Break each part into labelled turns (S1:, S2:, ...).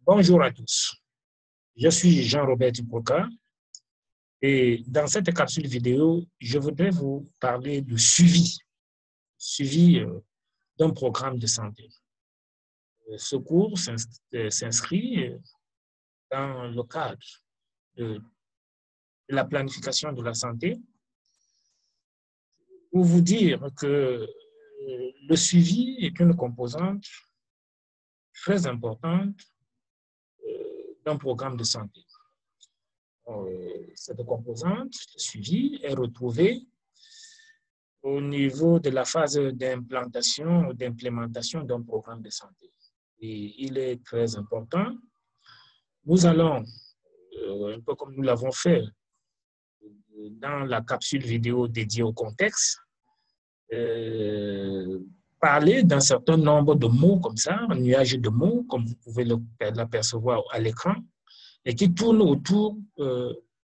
S1: Bonjour à tous, je suis Jean-Robert Tupoka et dans cette capsule vidéo, je voudrais vous parler du suivi d'un programme de santé. Ce cours s'inscrit dans le cadre de la planification de la santé pour vous dire que le suivi est une composante très importante d'un programme de santé. Cette composante, le suivi, est retrouvée au niveau de la phase d'implantation ou d'implémentation d'un programme de santé. Et il est très important. Nous allons, un peu comme nous l'avons fait dans la capsule vidéo dédiée au contexte, parler d'un certain nombre de mots comme ça, un nuage de mots, comme vous pouvez l'apercevoir à l'écran, et qui tournent autour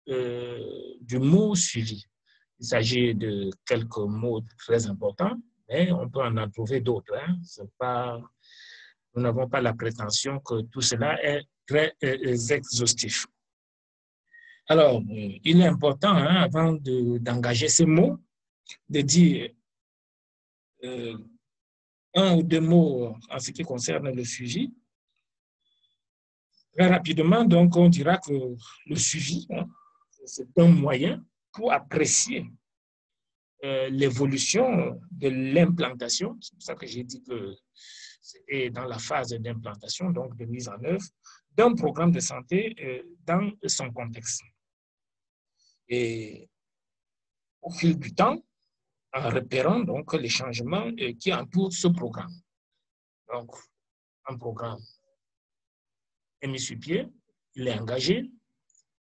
S1: du mot suivi. Il s'agit de quelques mots très importants, mais on peut en trouver d'autres. Nous n'avons pas la prétention que tout cela est très exhaustif. Alors, il est important, avant d'engager ces mots, de dire un ou deux mots en ce qui concerne le suivi. Très rapidement, donc, on dira que le suivi, c'est un moyen pour apprécier l'évolution de l'implantation. C'est pour ça que j'ai dit que c'était dans la phase d'implantation, donc de mise en œuvre d'un programme de santé dans son contexte. Et au fil du temps, en repérant donc les changements qui entourent ce programme. Donc, un programme est mis sur pied, il est engagé.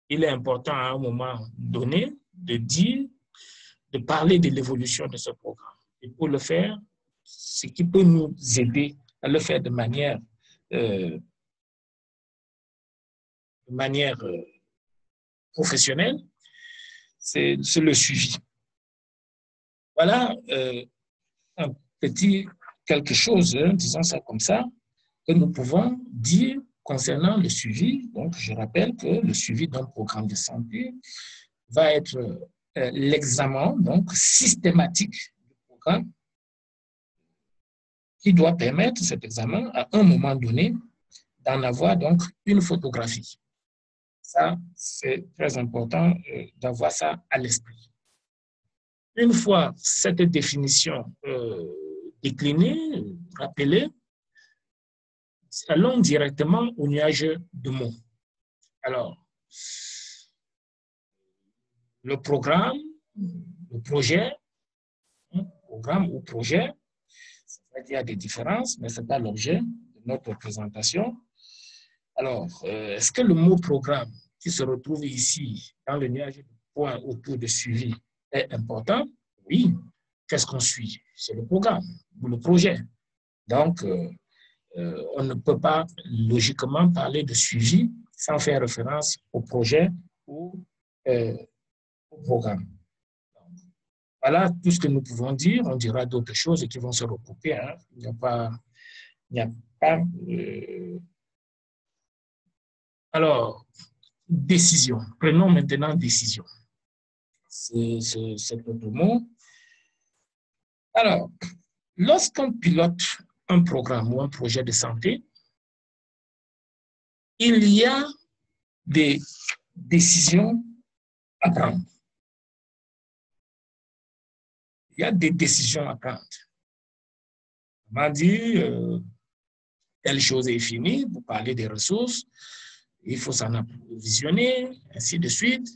S1: Il est important à un moment donné de parler de l'évolution de ce programme. Et pour le faire, ce qui peut nous aider à le faire de manière professionnelle, c'est le suivi. Voilà un petit quelque chose, disons ça comme ça, que nous pouvons dire concernant le suivi. Donc, je rappelle que le suivi d'un programme de santé va être l'examen donc systématique du programme qui doit permettre cet examen à un moment donné d'en avoir donc une photographie. Ça, c'est très important d'avoir ça à l'esprit. Une fois cette définition déclinée, rappelée, allons directement au nuage de mots. Alors, le programme, le projet, programme ou projet, il y a des différences, mais ce n'est pas l'objet de notre présentation. Alors, est-ce que le mot programme qui se retrouve ici dans le nuage de points autour de suivi est important? Oui. Qu'est-ce qu'on suit? C'est le programme ou le projet. Donc, on ne peut pas logiquement parler de suivi sans faire référence au projet ou au programme. Voilà tout ce que nous pouvons dire. On dira d'autres choses qui vont se recouper. Il n'y a pas Alors, décision. Prenons maintenant décision. C'est notre mot. Alors, lorsqu'on pilote un programme ou un projet de santé, il y a des décisions à prendre. Il y a des décisions à prendre. On m'a dit, telle chose est finie, vous parlez des ressources, il faut s'en approvisionner, ainsi de suite.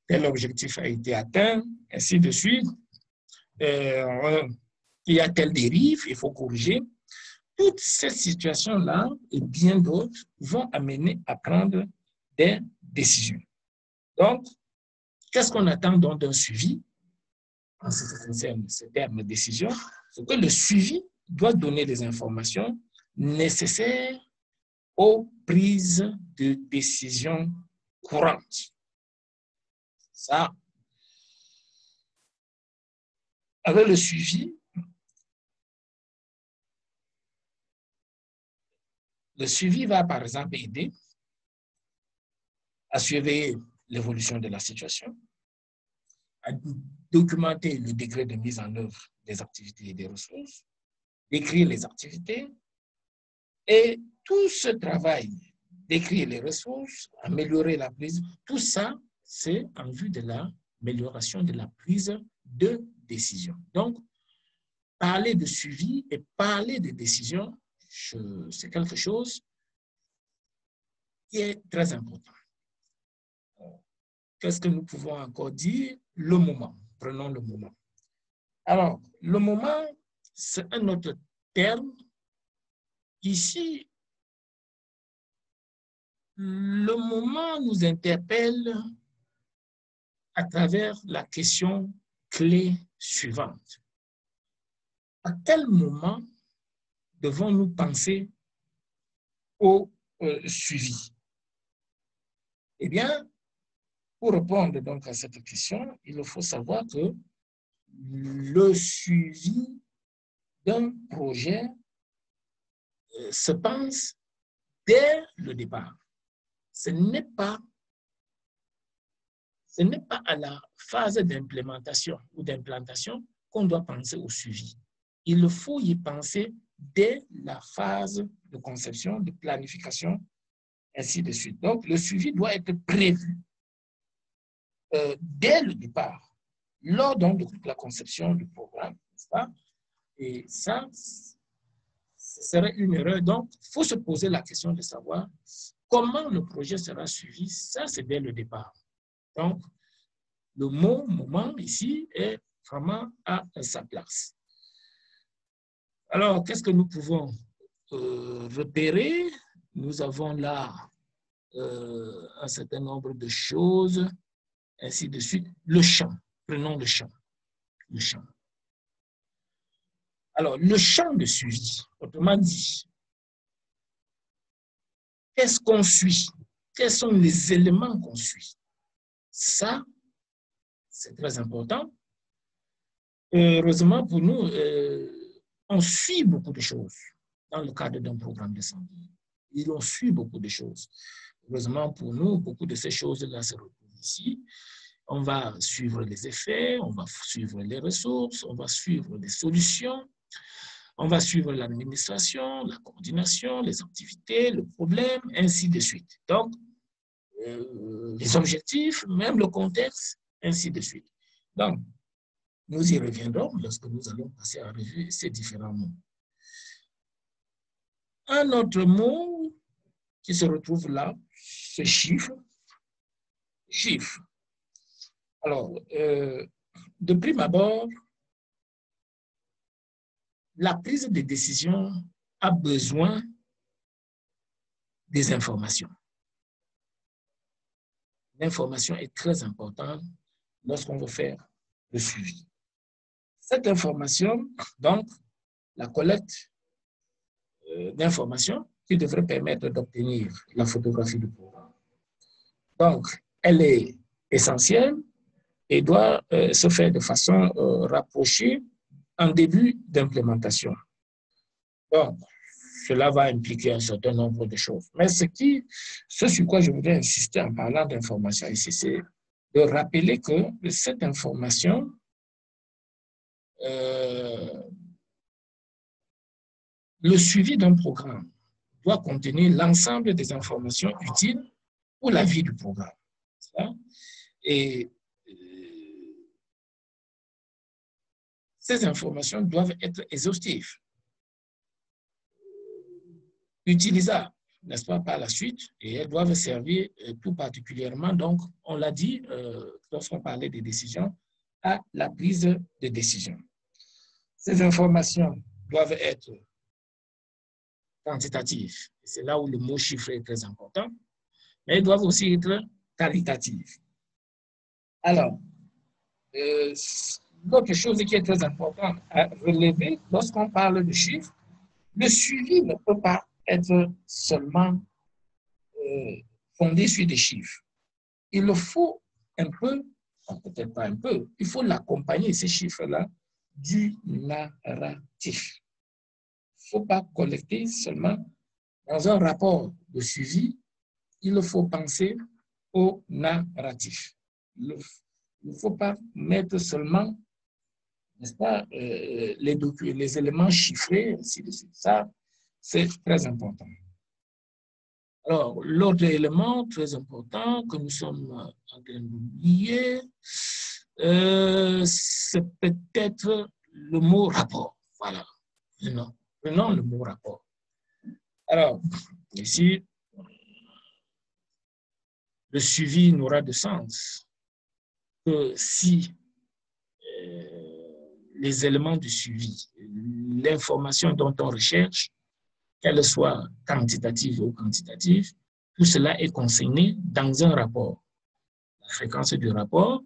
S1: Tel objectif a été atteint, ainsi de suite. Il y a telle dérive, il faut corriger. Toutes ces situations-là et bien d'autres vont amener à prendre des décisions. Donc, qu'est-ce qu'on attend donc d'un suivi en ce qui concerne ce terme décision? C'est que le suivi doit donner des informations nécessaires aux prises de décision courantes. Ça, avec le suivi, le suivi va, par exemple, aider à suivre l'évolution de la situation, à documenter le degré de mise en œuvre des activités et des ressources, décrire les activités, et tout ce travail d'écrire les ressources, améliorer la prise, tout ça, c'est en vue de l'amélioration de la prise de décision. Donc, parler de suivi et parler de décision, c'est quelque chose qui est très important. Qu'est-ce que nous pouvons encore dire? Le moment. Prenons le moment. Alors, le moment, c'est un autre terme. Ici, le moment nous interpelle à travers la question clé suivante. À quel moment devons-nous penser au suivi? Eh bien, pour répondre donc à cette question, il faut savoir que le suivi d'un projet se pense dès le départ. Ce n'est pas à la phase d'implémentation ou d'implantation qu'on doit penser au suivi. Il faut y penser dès la phase de conception, de planification, ainsi de suite. Donc, le suivi doit être prévu dès le départ, lors donc de la conception du programme, n'est-ce pas? Et ça, ce serait une erreur. Donc, il faut se poser la question de savoir comment le projet sera suivi. Ça, c'est dès le départ. Donc, le mot moment ici est vraiment à sa place. Alors, qu'est-ce que nous pouvons repérer? Nous avons là un certain nombre de choses, ainsi de suite. Le champ, prenons le champ. Le champ. Alors, le champ de suivi, autrement dit, qu'est-ce qu'on suit? Quels sont les éléments qu'on suit? Ça, c'est très important. Heureusement pour nous, on suit beaucoup de choses dans le cadre d'un programme de santé. Et on suit beaucoup de choses. Heureusement pour nous, beaucoup de ces choses-là se retrouvent ici. On va suivre les effets, on va suivre les ressources, on va suivre les solutions, on va suivre l'administration, la coordination, les activités, le problème, ainsi de suite. Donc, les objectifs, même le contexte, ainsi de suite. Donc, nous y reviendrons lorsque nous allons passer à revue ces différents mots. Un autre mot qui se retrouve là, ce chiffre. Chiffre. Alors, de prime abord, la prise de décision a besoin des informations. L'information est très importante lorsqu'on veut faire le suivi. Cette information, donc, la collecte d'informations qui devrait permettre d'obtenir la photographie du programme. Donc, elle est essentielle et doit se faire de façon rapprochée en début d'implémentation. Donc, cela va impliquer un certain nombre de choses. Mais ce sur quoi je voudrais insister en parlant d'information ici, c'est de rappeler que cette information le suivi d'un programme doit contenir l'ensemble des informations utiles pour la vie du programme. Et ces informations doivent être exhaustives, utilisables, n'est-ce pas, par la suite, et elles doivent servir tout particulièrement, donc, on l'a dit, lorsqu'on parlait des décisions, à la prise de décision. Ces informations doivent être quantitatives. C'est là où le mot chiffre est très important, mais elles doivent aussi être qualitatives. Alors, l'autre chose qui est très importante à relever lorsqu'on parle de chiffres, le suivi ne peut pas être seulement fondé sur des chiffres. Il faut un peu, peut-être pas un peu, il faut l'accompagner, ces chiffres-là, du narratif. Il ne faut pas collecter seulement Dans un rapport de suivi, il faut penser au narratif. Il ne faut pas mettre seulement, n'est-ce pas, les éléments chiffrés, ainsi de suite. Ça, c'est très important. Alors, l'autre élément très important que nous sommes en train d'oublier, c'est peut-être le mot rapport. Voilà. Prenons le mot rapport. Alors, ici, le suivi n'aura de sens que si les éléments du suivi, l'information dont on recherche, qu'elle soit quantitative ou quantitative, tout cela est consigné dans un rapport. La fréquence du rapport,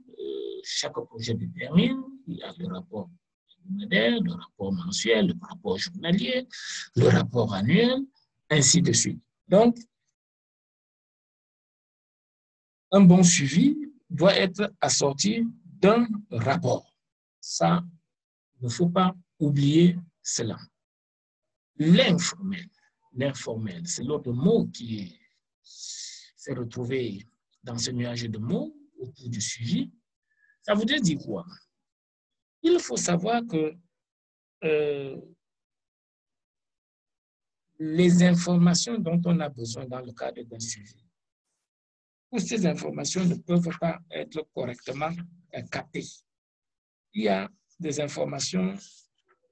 S1: chaque projet détermine, il y a le rapport hebdomadaire, le rapport mensuel, le rapport journalier, le rapport annuel, ainsi de suite. Donc, un bon suivi doit être assorti d'un rapport. Ça, il ne faut pas oublier cela. L'informel, c'est l'autre mot qui s'est retrouvé dans ce nuage de mots autour du suivi. Ça voudrait dire quoi? Il faut savoir que les informations dont on a besoin dans le cadre d'un suivi, toutes ces informations ne peuvent pas être correctement captées. Il y a des informations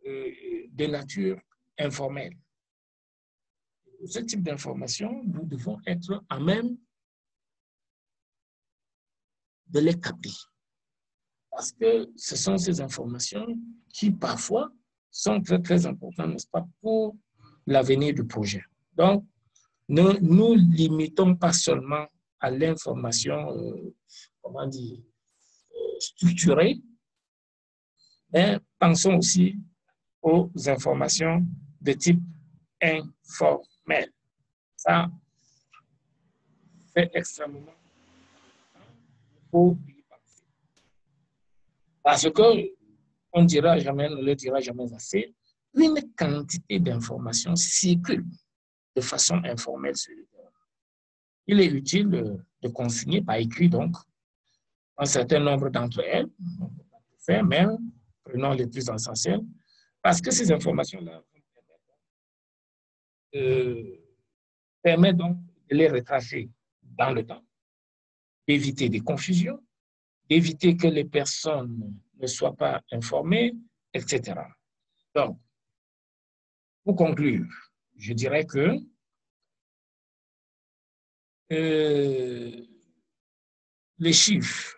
S1: de nature informelle. Pour ce type d'informations, nous devons être à même de les capter. Parce que ce sont ces informations qui, parfois, sont très, très importantes, n'est-ce pas, pour l'avenir du projet. Donc, ne nous limitons pas seulement à l'information, comment dire, structurée, mais pensons aussi aux informations de type informel. Ça, c'est extrêmement important d'y penser. Parce que, on dira jamais, on ne le dira jamais assez, une quantité d'informations circule de façon informelle sur le terrain. Il est utile de consigner par écrit, donc, un certain nombre d'entre elles, on ne peut pas tout faire, mais prenons les plus essentielles, parce que ces informations-là permettent donc de les retracer dans le temps, d'éviter des confusions, d'éviter que les personnes ne soient pas informées, etc. Donc, pour conclure, je dirais que les chiffres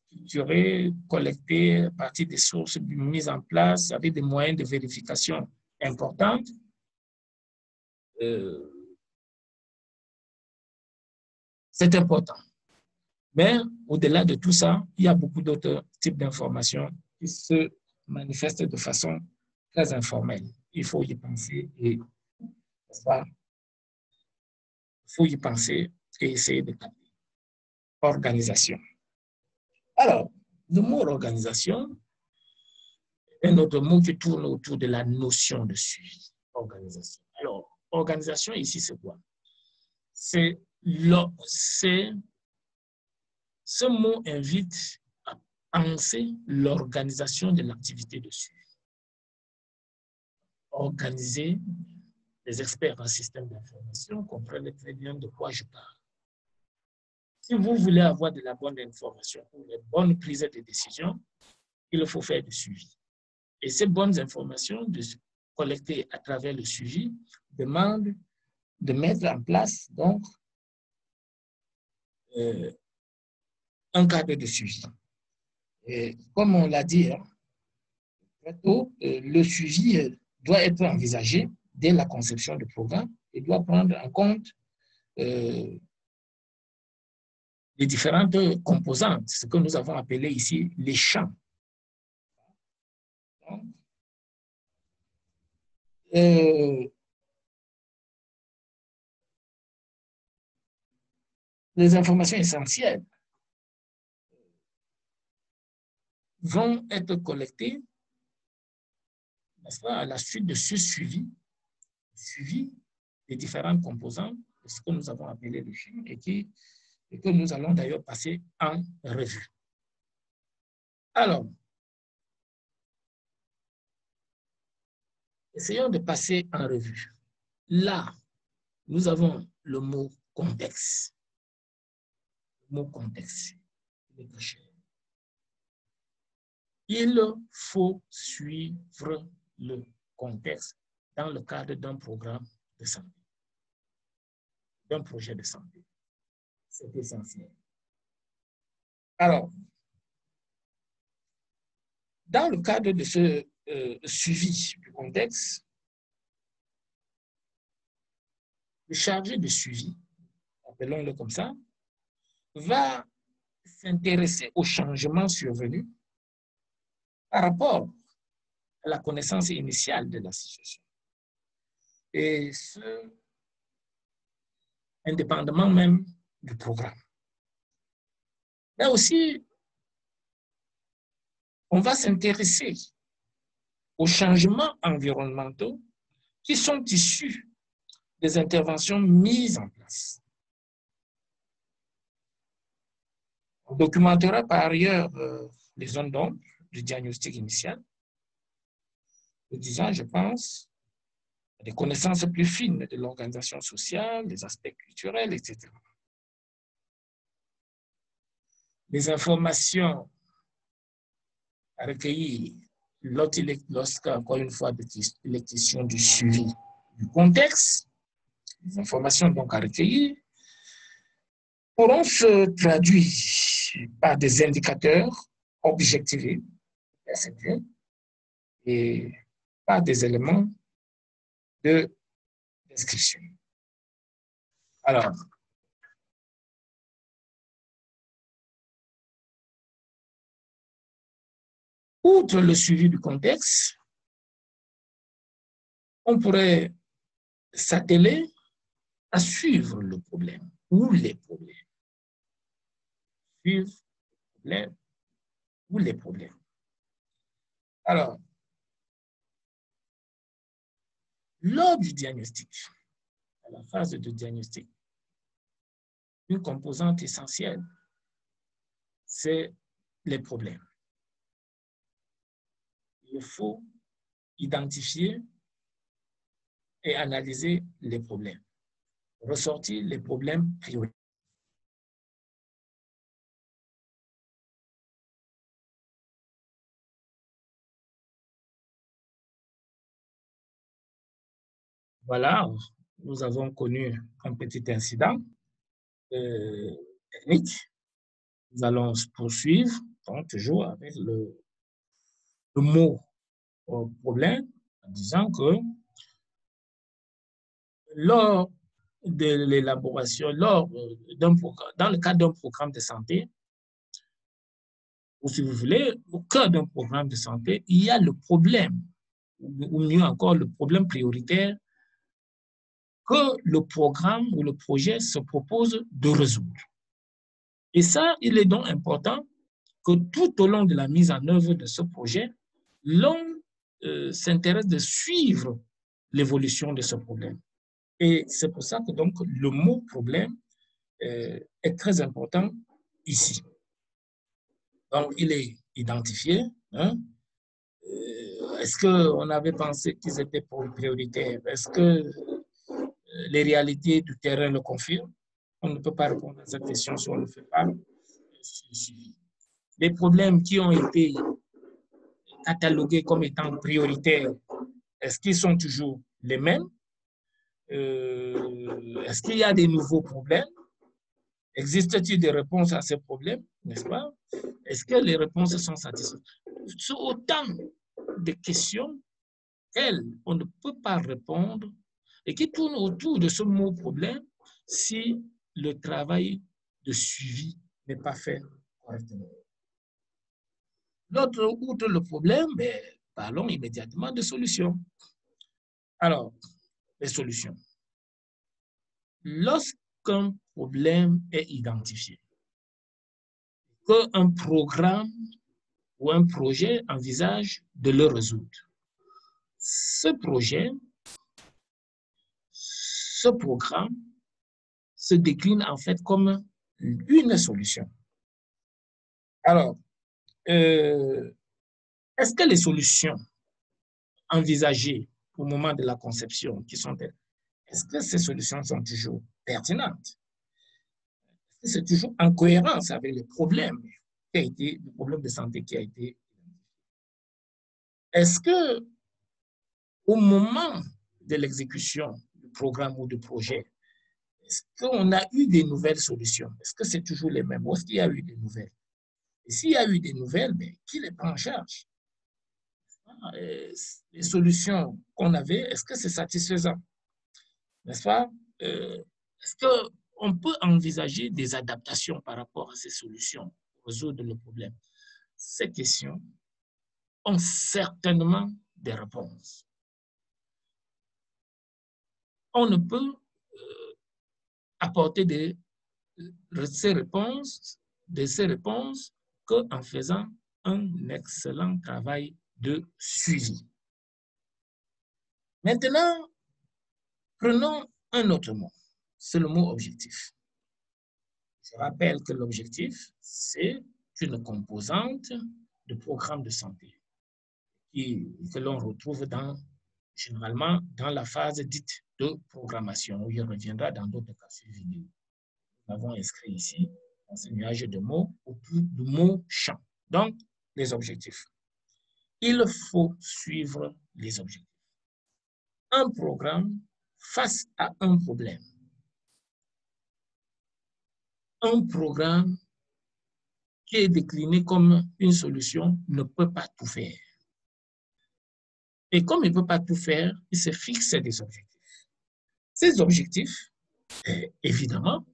S1: structurés, collectés à partir des sources mises en place avec des moyens de vérification importants, c'est important. Mais au-delà de tout ça, il y a beaucoup d'autres types d'informations qui se manifestent de façon très informelle. Il faut y penser et essayer de capter. Organisation. Alors, le mot organisation est un autre mot qui tourne autour de la notion de suivi. Organisation. Alors, organisation ici, c'est quoi? Ce mot invite à penser l'organisation de l'activité de suivi. Organiser, les experts en système d'information comprennent très bien de quoi je parle. Si vous voulez avoir de la bonne information pour les bonnes prises de décision, il faut faire du suivi. Et ces bonnes informations collectées à travers le suivi demandent de mettre en place donc un cadre de suivi. Et comme on l'a dit, très tôt, le suivi doit être envisagé dès la conception du programme et doit prendre en compte les différentes composantes, ce que nous avons appelé ici les champs. Donc, les informations essentielles vont être collectées à la suite de ce suivi suivi des différentes composantes de ce que nous avons appelé le film et que nous allons d'ailleurs passer en revue. Alors, essayons de passer en revue. Là, nous avons le mot contexte. Le mot contexte. Il faut suivre le contexte dans le cadre d'un programme de santé, d'un projet de santé. C'est essentiel. Alors, dans le cadre de ce suivi du contexte, le chargé de suivi, appelons-le comme ça, va s'intéresser aux changements survenus par rapport à la connaissance initiale de la situation. Et ce, indépendamment même du programme. Mais aussi, on va s'intéresser aux changements environnementaux qui sont issus des interventions mises en place. On documentera par ailleurs les zones d'ombre du diagnostic initial, en disant, je pense, des connaissances plus fines de l'organisation sociale, des aspects culturels, etc. Les informations à recueillir lorsque, encore une fois, il est question du suivi du contexte, les informations donc à recueillir pourront se traduire par des indicateurs objectivés et par des éléments de description. Alors, outre le suivi du contexte, on pourrait s'atteler à suivre le problème ou les problèmes. Suivre le problème ou les problèmes. Alors, lors du diagnostic, à la phase de diagnostic, une composante essentielle, c'est les problèmes. Il faut identifier et analyser les problèmes, ressortir les problèmes prioritaires. Voilà, nous avons connu un petit incident technique. Nous allons poursuivre, donc toujours avec le mot problème, en disant que lors de l'élaboration, dans le cadre d'un programme de santé, ou si vous voulez, au cœur d'un programme de santé, il y a le problème, ou mieux encore, le problème prioritaire que le programme ou le projet se propose de résoudre. Et ça, il est donc important que tout au long de la mise en œuvre de ce projet, l'on s'intéresse de suivre l'évolution de ce problème. Et c'est pour ça que donc le mot problème est très important ici. Donc, il est identifié. Hein? Est-ce qu'on avait pensé qu'ils étaient prioritaires? Est-ce que les réalités du terrain le confirment? On ne peut pas répondre à cette question si on ne le fait pas. Les problèmes qui ont été catalogués comme étant prioritaires, est-ce qu'ils sont toujours les mêmes? Est-ce qu'il y a des nouveaux problèmes? Existe-t-il des réponses à ces problèmes, n'est-ce pas? Est-ce que les réponses sont satisfaites? Ce sont autant de questions auxquelles on ne peut pas répondre et qui tournent autour de ce mot problème si le travail de suivi n'est pas fait correctement. Outre le problème, parlons immédiatement de solutions. Alors, les solutions. Lorsqu'un problème est identifié, qu'un programme ou un projet envisage de le résoudre, ce projet ce programme se décline en fait comme une solution. Alors, est-ce que les solutions envisagées au moment de la conception, est-ce que ces solutions sont toujours pertinentes? Est-ce que c'est toujours en cohérence avec le problème de santé qui a été... Est-ce que au moment de l'exécution du programme ou du projet, est-ce qu'on a eu des nouvelles solutions? Est-ce que c'est toujours les mêmes? Ou est-ce qu'il y a eu des nouvelles? Et s'il y a eu des nouvelles, mais qui les prend en charge? Les solutions qu'on avait, est-ce que c'est satisfaisant? N'est-ce pas? Est-ce qu'on peut envisager des adaptations par rapport à ces solutions pour résoudre le problème? Ces questions ont certainement des réponses. On ne peut apporter ces réponses qu'en faisant un excellent travail de suivi. Maintenant, prenons un autre mot, c'est le mot objectif. Je rappelle que l'objectif, c'est une composante de programme de santé que l'on retrouve généralement dans la phase dite de programmation, où il reviendra dans d'autres cas vidéo. Nous avons inscrit ici un nuage de mots autour du mot champ. Donc, les objectifs. Il faut suivre les objectifs. Un programme face à un problème. Un programme qui est décliné comme une solution ne peut pas tout faire. Et comme il ne peut pas tout faire, il se fixe des objectifs. Ces objectifs, évidemment,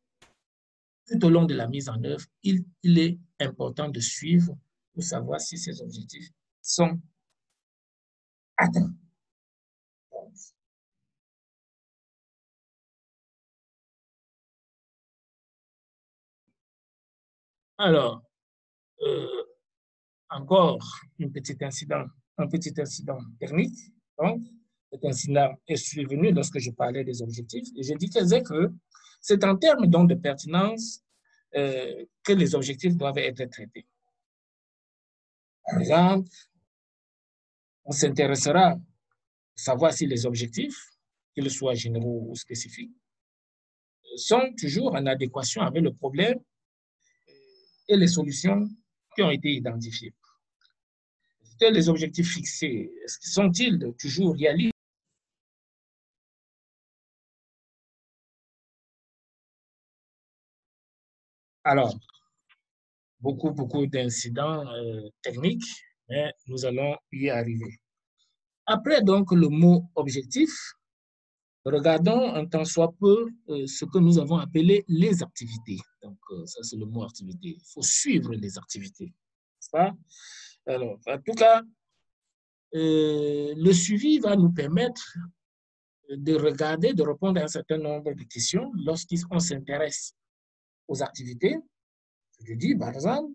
S1: tout au long de la mise en œuvre, il est important de suivre pour savoir si ces objectifs sont atteints. Alors, encore un petit incident technique. Donc, cet incident est survenu lorsque je parlais des objectifs et je disais que c'est en termes donc de pertinence que les objectifs doivent être traités. Par exemple, on s'intéressera à savoir si les objectifs, qu'ils soient généraux ou spécifiques, sont toujours en adéquation avec le problème et les solutions qui ont été identifiées. Les objectifs fixés, sont-ils toujours réalistes? Alors, beaucoup d'incidents techniques, mais nous allons y arriver. Après donc le mot objectif, regardons un tant soit peu ce que nous avons appelé les activités. Donc, ça c'est le mot activité. Il faut suivre les activités. N'est-ce pas? Alors, en tout cas, le suivi va nous permettre de regarder, de répondre à un certain nombre de questions lorsqu'on s'intéresse aux activités. Je dis, par exemple,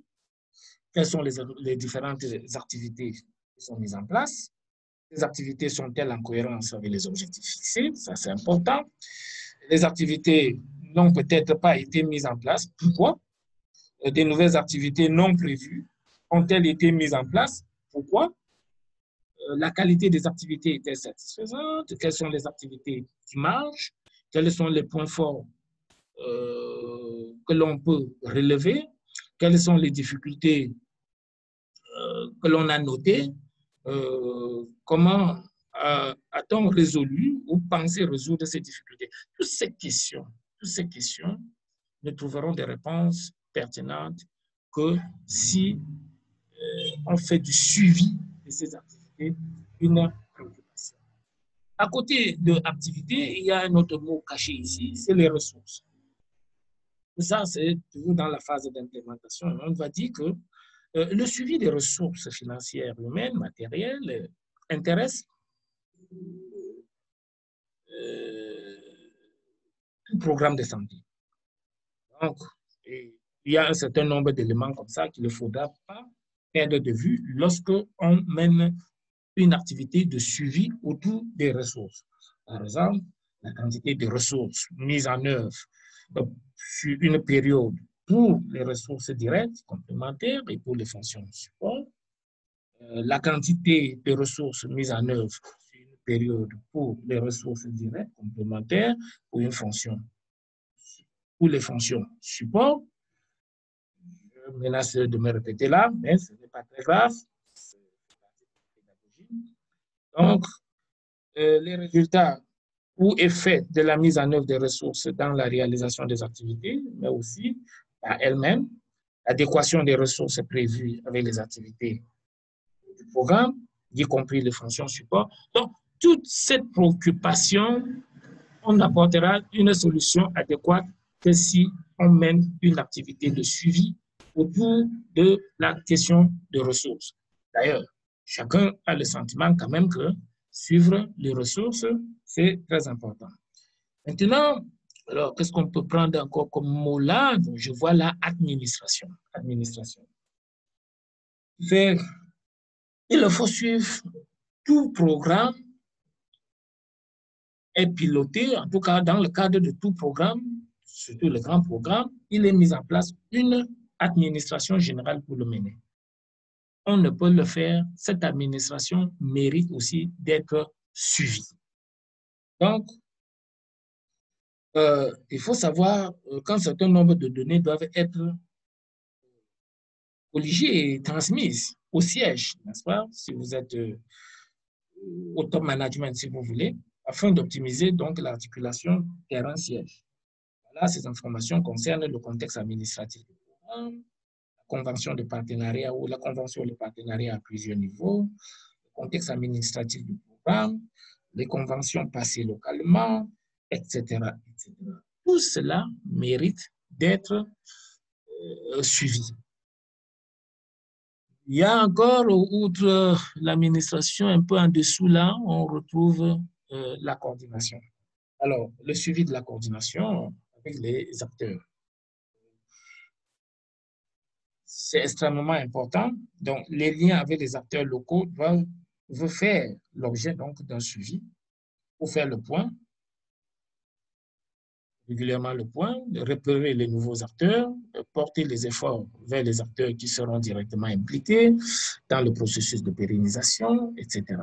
S1: quelles sont les différentes activités qui sont mises en place? Les activités sont-elles en cohérence avec les objectifs fixés? Ça, c'est important. Les activités n'ont peut-être pas été mises en place. Pourquoi? Des nouvelles activités non prévues ont-elles été mises en place? Pourquoi? La qualité des activités est satisfaisante? Quelles sont les activités qui marchent? Quels sont les points forts que l'on peut relever? Quelles sont les difficultés que l'on a notées? Comment a-t-on résolu ou pensé résoudre ces difficultés? Toutes ces questions ne trouveront des réponses pertinentes que si on fait du suivi de ces activités, une préoccupation. À côté de l'activité, il y a un autre mot caché ici, c'est les ressources. Ça, c'est toujours dans la phase d'implémentation. On va dire que le suivi des ressources financières humaines, matérielles, intéresse tout programme de santé. Donc, il y a un certain nombre d'éléments comme ça qu'il ne faudra pas perdre de vue lorsqu'on mène une activité de suivi autour des ressources. Par exemple, la quantité de ressources mises en œuvre sur une période pour les ressources directes, complémentaires et pour les fonctions de support. La quantité de ressources mises en œuvre sur une période pour les ressources directes, complémentaires, pour une fonction, pour les fonctions support. Je menace de me répéter là, mais ce n'est pas très grave. Donc, les résultats ou effets de la mise en œuvre des ressources dans la réalisation des activités, mais aussi par elles-mêmes, l'adéquation des ressources prévues avec les activités du programme, y compris les fonctions support. Donc, toute cette préoccupation, on apportera une solution adéquate que si on mène une activité de suivi autour de la question de ressources. D'ailleurs, chacun a le sentiment quand même que suivre les ressources, c'est très important. Maintenant, alors, qu'est-ce qu'on peut prendre encore comme mot là? Donc, je vois là administration. Administration. Il faut suivre tout programme est piloté, en tout cas dans le cadre de tout programme, surtout le grand programme, il est mis en place une administration générale pour le mener. On ne peut le faire, cette administration mérite aussi d'être suivie. Donc, il faut savoir qu'un certain nombre de données doivent être colligées et transmises au siège, n'est-ce pas, si vous êtes au top management, si vous voulez, afin d'optimiser donc l'articulation terrain-siège. Voilà, ces informations concernent le contexte administratif du programme, la convention de partenariat ou la convention de partenariat à plusieurs niveaux, le contexte administratif du programme, les conventions passées localement, etc., etc. Tout cela mérite d'être suivi. Il y a encore, outre l'administration, un peu en dessous là, on retrouve la coordination. Alors, le suivi de la coordination avec les acteurs. C'est extrêmement important. Donc, les liens avec les acteurs locaux doivent faire l'objet d'un suivi pour faire le point, régulièrement le point, repérer les nouveaux acteurs, porter les efforts vers les acteurs qui seront directement impliqués dans le processus de pérennisation, etc.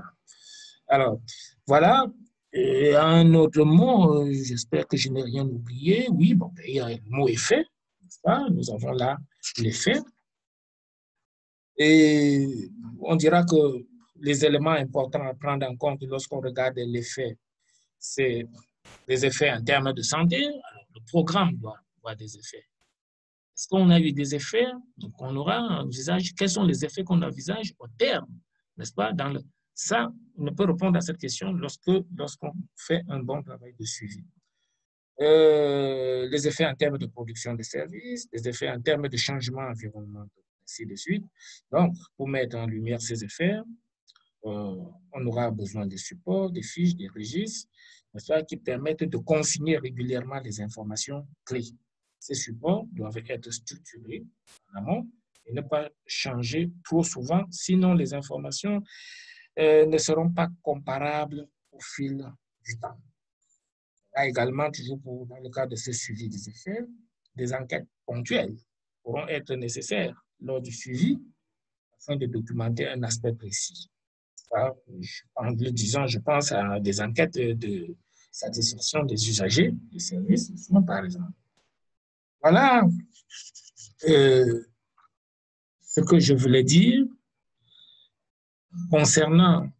S1: Alors, voilà. Et un autre mot, j'espère que je n'ai rien oublié. Oui, bon, il y a le mot effet, n'est-ce pas? Nous avons là l'effet. Et on dira que les éléments importants à prendre en compte lorsqu'on regarde l'effet, c'est les effets en termes de santé. Alors, le programme doit avoir des effets. Est-ce qu'on a eu des effets? Donc, on aura un visage. Quels sont les effets qu'on envisage au terme, n'est-ce pas? Ça, on ne peut répondre à cette question lorsqu'on fait un bon travail de suivi. Les effets en termes de production de services, les effets en termes de changement environnemental, ainsi de suite. Donc, pour mettre en lumière ces effets, on aura besoin des supports, des fiches, des registres, qui permettent de consigner régulièrement les informations clés. Ces supports doivent être structurés en amont et ne pas changer trop souvent, sinon les informations ne seront pas comparables au fil du temps. Là également, toujours dans le cadre de ce suivi des effets, des enquêtes ponctuelles pourront être nécessaires lors du suivi afin de documenter un aspect précis. En le disant, je pense à des enquêtes de satisfaction des usagers du service, par exemple. Voilà ce que je voulais dire concernant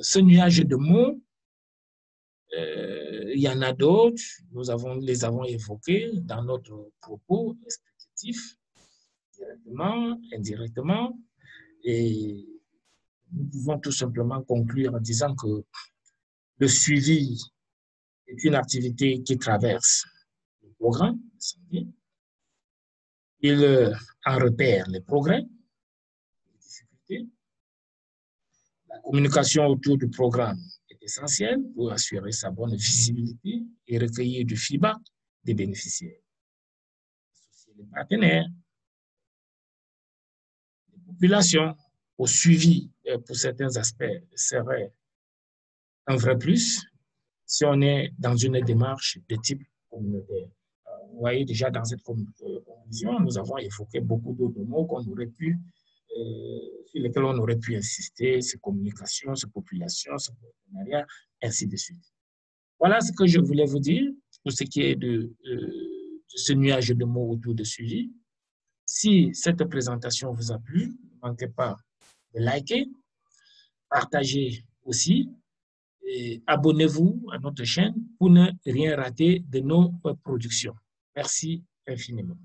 S1: ce nuage de mots. Il y en a d'autres, nous les avons évoqués dans notre propos explicatif, directement, indirectement, et nous pouvons tout simplement conclure en disant que le suivi est une activité qui traverse le programme. Il en repère les progrès, les difficultés. La communication autour du programme est essentielle pour assurer sa bonne visibilité et recueillir du feedback des bénéficiaires. Associer les partenaires, les populations au suivi pour certains aspects serait un vrai plus. si on est dans une démarche de type communautaire. Vous voyez déjà dans cette conclusion, nous avons évoqué beaucoup d'autres mots qu'on aurait pu, sur lesquels on aurait pu insister, ces communications, ces populations, ce partenariat, ainsi de suite. Voilà ce que je voulais vous dire pour ce qui est de ce nuage de mots autour de suivi. Si cette présentation vous a plu, ne manquez pas de liker, partagez aussi et abonnez-vous à notre chaîne pour ne rien rater de nos productions. Merci infiniment.